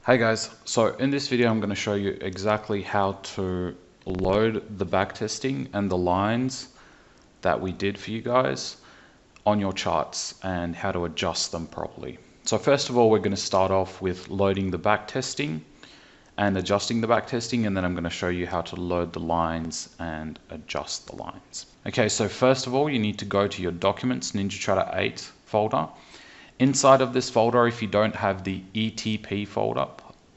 Hey guys, so in this video I'm going to show you exactly how to load the backtesting and the lines that we did for you guys on your charts and how to adjust them properly. So first of all, we're going to start off with loading the backtesting and adjusting the backtesting, and then I'm going to show you how to load the lines and adjust the lines. Okay, so first of all, you need to go to your Documents NinjaTrader 8 folder. Inside of this folder, if you don't have the ETP folder,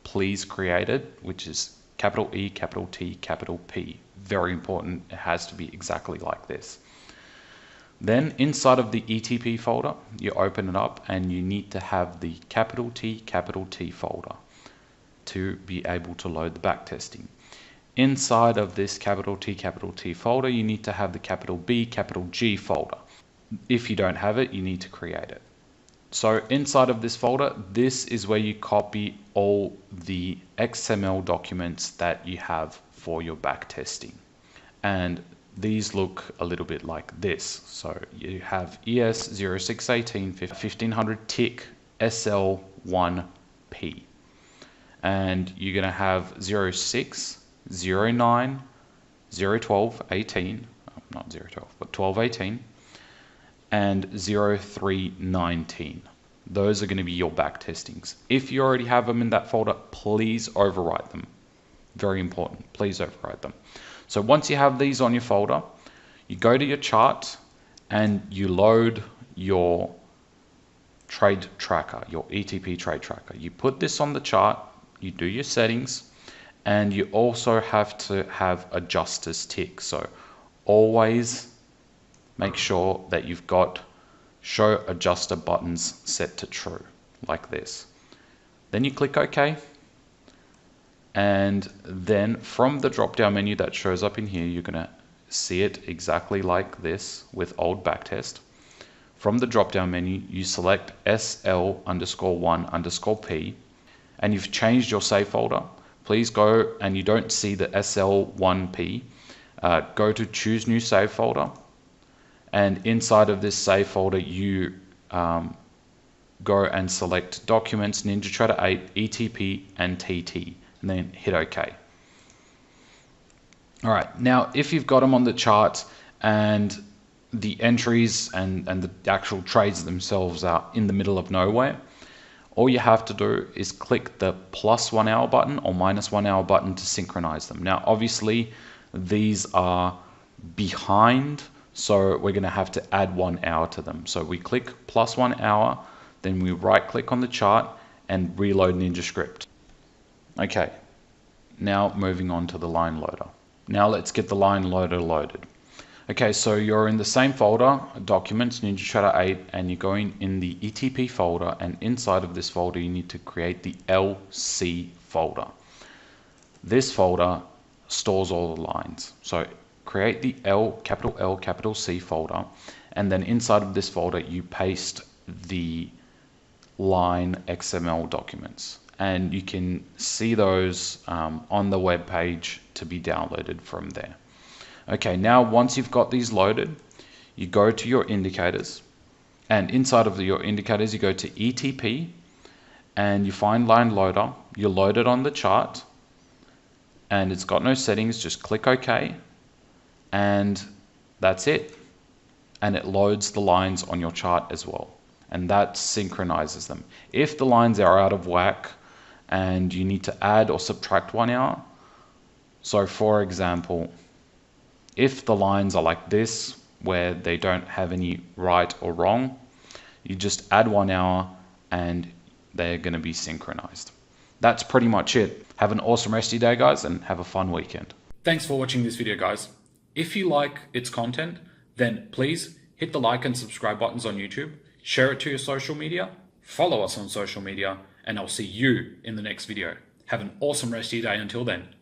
please create it, which is capital E, capital T, capital P. Very important, it has to be exactly like this. Then inside of the ETP folder, you open it up and you need to have the capital T folder to be able to load the backtesting. Inside of this capital T folder, you need to have the capital B, capital G folder. If you don't have it, you need to create it. So inside of this folder, this is where you copy all the XML documents that you have for your backtesting. And these look a little bit like this. So you have ES0618 1500 tick SL1P. And you're going to have 06, 09, 012, 18, not 012, but 12, 18. And 0319. Those are going to be your back testings. If you already have them in that folder, please overwrite them. Very important, please overwrite them. So once you have these on your folder, you go to your chart and you load your TradeTracker, your ETP TradeTracker. You put this on the chart, you do your settings, and you also have to have adjusters tick. So always make sure that you've got show adjuster buttons set to true, like this. Then you click OK, and then from the drop down menu that shows up in here, you're going to see it exactly like this with old backtest. From the drop down menu, you select SL_1_P, and you've changed your save folder. Please go, and you don't see the SL1P, go to choose new save folder. And inside of this save folder, you go and select Documents, NinjaTrader 8, ETP, and TT, and then hit OK. All right, now if you've got them on the chart and the entries and the actual trades themselves are in the middle of nowhere, all you have to do is click the +1 hour button or -1 hour button to synchronize them. Now, obviously, these are behind, so we're going to have to add 1 hour to them. So we click +1 hour, then we right click on the chart and reload NinjaScript. Okay, now moving on to the line loader. Now let's get the line loader loaded. Okay, so you're in the same folder, Documents, NinjaTrader 8, and you're going in the ETP folder, and inside of this folder you need to create the LC folder. This folder stores all the lines. So create the L, capital C folder, and then inside of this folder you paste the line XML documents, and you can see those on the web page to be downloaded from there. Okay, now once you've got these loaded, you go to your indicators, and inside of your indicators you go to ETP and you find line loader, you load it on the chart, and it's got no settings, just click OK. And that's it, and it loads the lines on your chart as well, and that synchronizes them. If the lines are out of whack and you need to add or subtract 1 hour, so for example, if the lines are like this where they don't have any right or wrong, you just add 1 hour and they're going to be synchronized. That's pretty much it. Have an awesome rest of your day, guys, and have a fun weekend. Thanks for watching this video, guys. If you like its content, then please hit the like and subscribe buttons on YouTube, share it to your social media, follow us on social media, and I'll see you in the next video. Have an awesome rest of your day until then.